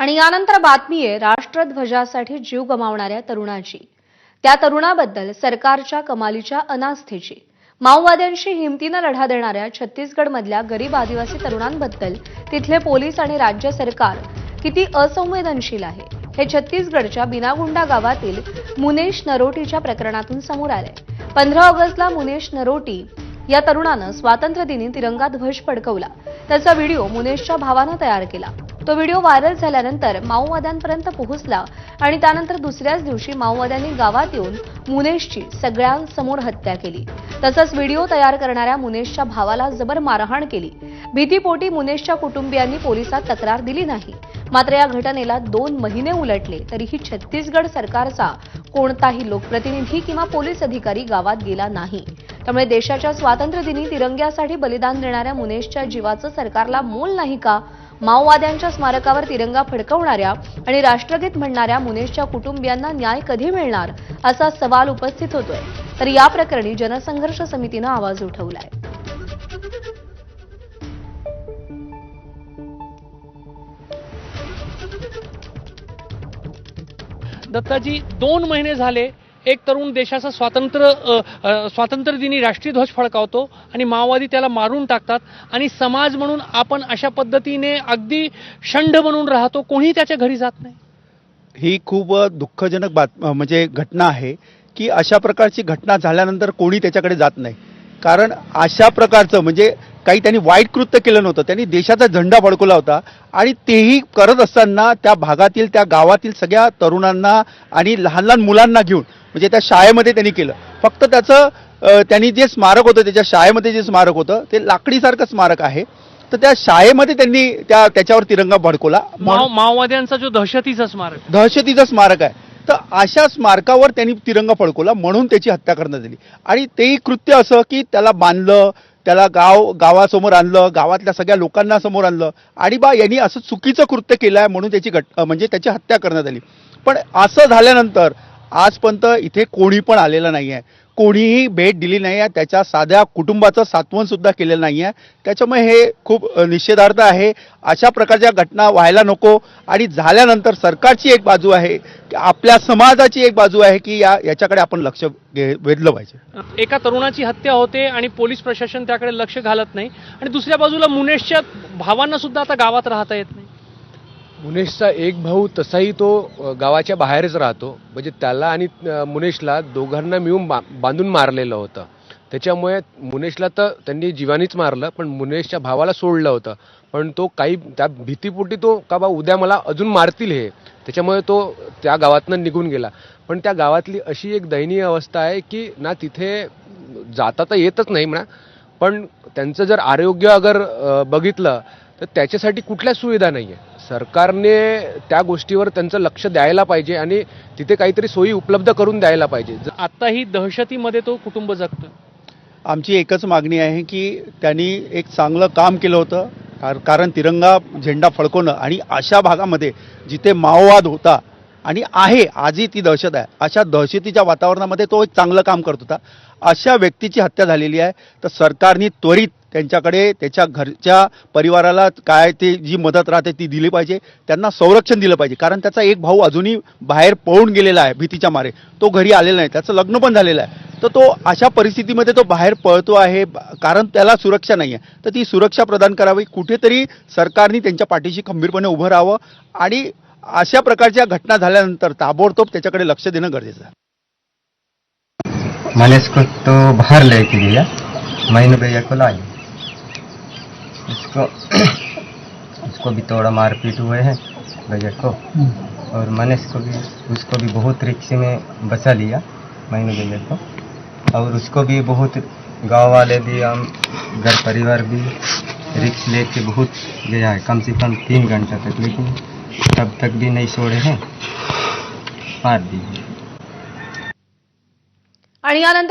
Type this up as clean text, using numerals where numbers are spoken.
आणि यानंतर बातमी आहे राष्ट्रध्वजासाठी जीव गमावणाऱ्या तरुणाची। त्या तरुणाबद्दल सरकारच्या कमालीच्या अनास्थेची। माओवाद्यांशी हिमतीने लढा देणाऱ्या छत्तीसगडमधल्या गरीब आदिवासी तरुणांबद्दल तिथले पोलीस आणि राज्य सरकार किती असंवेदनशील आहे हे छत्तीसगडच्या बिनागुंडा गावातील मुनेश नरोटीच्या प्रकरणातून समोर आले। 15 ऑगस्टला मुनेश नरोटी या तरुणानं स्वातंत्र्य दिनी तिरंगा ध्वज फडकवला। त्याचा व्हिडिओ मुनेशच्या भावानं तयार केला। तो व्हिडिओ व्हायरल झाल्यानंतर माओवाद्यांपर्यंत पोहोचला आणि त्यानंतर दुसऱ्याच दिवशी माओवाद्यांनी गावात येऊन मुनेशची सगळ्यांसमोर हत्या केली। तसंच व्हिडिओ तयार करणाऱ्या मुनेशच्या भावाला जबर मारहाण केली। भीतीपोटी मुनेशच्या कुटुंबियांनी पोलिसात तक्रार दिली नाही। मात्र या घटनेला 2 महिने उलटले तरीही छत्तीसगड सरकारचा कोणताही लोकप्रतिनिधी किंवा पोलीस अधिकारी गावात गेला नाही। त्यामुळे देशाच्या स्वातंत्र्य दिनी तिरंग्यासाठी बलिदान देणाऱ्या मुनेशच्या जीवाचं सरकारला मोल नाही का? माओवाद्यांच्या स्मारकावर तिरंगा फडकवणाऱ्या आणि राष्ट्रगीत म्हणणाऱ्या मुनेशच्या कुटुंबियांना न्याय कधी मिळणार असा सवाल उपस्थित होतोय। तर या प्रकरणी जनसंघर्ष समितीनं आवाज उठवलाय। दत्ताजी 2 महिने झाले एक तरुण देशाचा स्वातंत्र्य दिनी राष्ट्रीय ध्वज फडकावतो आणि माओवादी त्याला मारून टाकतात आणि समाज म्हणून आपण अशा पद्धतीने अगदी शंड बनून राहतो, कोणी त्याच्या घरी जात नाही। ही खूप दुःखजनक म्हणजे घटना आहे की अशा प्रकारची घटना झाल्यानंतर कोणी त्याच्याकडे जात नाही। कारण अशा प्रकारचं म्हणजे काही त्यांनी वाईट कृत्य केलं नव्हतं, त्यांनी देशाचा झेंडा फडकवला होता आणि तेही करत असताना त्या भागातील त्या गावातील सगळ्या तरुणांना आणि लहान लहान मुलांना घेऊन म्हणजे त्या शाळेमध्ये त्यांनी केलं। फक्त त्याचं त्यांनी जे स्मारक होतं त्याच्या शाळेमध्ये जे स्मारक होतं ते लाकडीसारखं स्मारक आहे, तर त्या शाळेमध्ये त्यांनी त्याच्यावर तिरंगा फडकवला। माओवाद्यांचा जो दहशतीचा स्मारक आहे तर अशा स्मारकावर त्यांनी तिरंगा फडकवला म्हणून त्याची हत्या करण्यात आली। आणि तेही कृत्य असं की त्याला बांधलं, त्याला गावासमोर आणलं, गावातल्या सगळ्या लोकांना समोर आणलं आणि यांनी असं चुकीचं कृत्य केलं आहे म्हणून त्याची हत्या करण्यात आली। पण असं झाल्यानंतर आजपर्यंत इथे कोणी पण आलेलं नाही आहे, कोणीही भेट दिली नाही आहे, त्याच्या साध्या कुटुंबाचं सांत्वन सुद्धा केलेलं नाही आहे। त्याच्यामुळे हे खूप निषेधार्थ आहे। अशा प्रकारच्या घटना व्हायला नको आणि झाल्यानंतर सरकारची एक बाजू आहे, आपल्या समाजाची एक बाजू आहे की याच्याकडे आपण लक्ष वेधलं पाहिजे। एका तरुणाची हत्या होते आणि पोलीस प्रशासन त्याकडे लक्ष घालत नाही आणि दुसऱ्या बाजूला मुनेशच्या भावांना सुद्धा आता गावात राहता येत नाही। मुनेशचा एक भाऊ तसाही तो गावाच्या बाहेरच राहतो, म्हणजे त्याला आणि मुनेशला दोघांना मिळून बांधून मारलेलं होतं। त्याच्यामुळे मुनेशला तर त्यांनी जीवानीच मारलं, पण मुनेशच्या भावाला सोडलं होतं। पण तो काही त्या भीतीपोटी तो का बा उद्या मला अजून मारतील हे, त्याच्यामुळे तो त्या गावातनं निघून गेला। पण त्या गावातली अशी एक दयनीय अवस्था आहे की ना तिथे जाता तर येतच नाही म्हणा, पण त्यांचं जर आरोग्य अगर बघितलं तर त्याच्यासाठी कुठल्या सुविधा नाही आहे। सरकारने त्या गोष्टीवर त्यांचं लक्ष द्यायला पाहिजे आणि तिथे काहीतरी सोयी उपलब्ध करून द्यायला पाहिजे। आताही दहशतीमध्ये तो कुटुंब जगतो। आमची एकच मागणी आहे की त्यांनी एक चांगलं काम केलं होतं, कारण तिरंगा झेंडा फडकवणं आणि अशा भागामध्ये जिथे माओवाद होता आणि आहे आजही ती दहशत आहे, अशा दहशतीच्या वातावरणामध्ये तो एक चांगलं काम करत होता। अशा व्यक्तीची हत्या झालेली आहे तर सरकारने त्वरित त्यांच्याकडे त्याच्या घरच्या परिवाराला काय ते जी मदत राहते ती दिली पाहिजे, त्यांना संरक्षण दिलं पाहिजे। कारण त्याचा एक भाऊ अजूनही बाहेर पळून गेलेला आहे भीतीच्या मारे, तो घरी आलेला नाही, त्याचं लग्न पण झालेलं आहे। तर तो अशा परिस्थितीमध्ये तो बाहेर पळतो आहे कारण त्याला सुरक्षा नाही आहे। तर ती सुरक्षा प्रदान करावी, कुठेतरी सरकारने त्यांच्या पाठीशी खंबीरपणे उभं राहावं आणि अशा प्रकारच्या घटना झाल्यानंतर ताबडतोब त्याच्याकडे लक्ष देणं गरजेचं आहे। मनीष को तो बाहर लेके गया, मैंने भैया को लाई, उसको भी थोड़ा मारपीट हुए हैं भैया को, और मनीष को भी उसको भी बहुत रिक्स में बचा लिया मैंने भैया को, और उसको भी बहुत गांव वाले भी हम घर परिवार भी रिक्स लेके बहुत गया है, कम से कम 3 घंटा तक, लेकिन तब तक भी नहीं छोड़े हैं, मार दिए। आणि यानंतर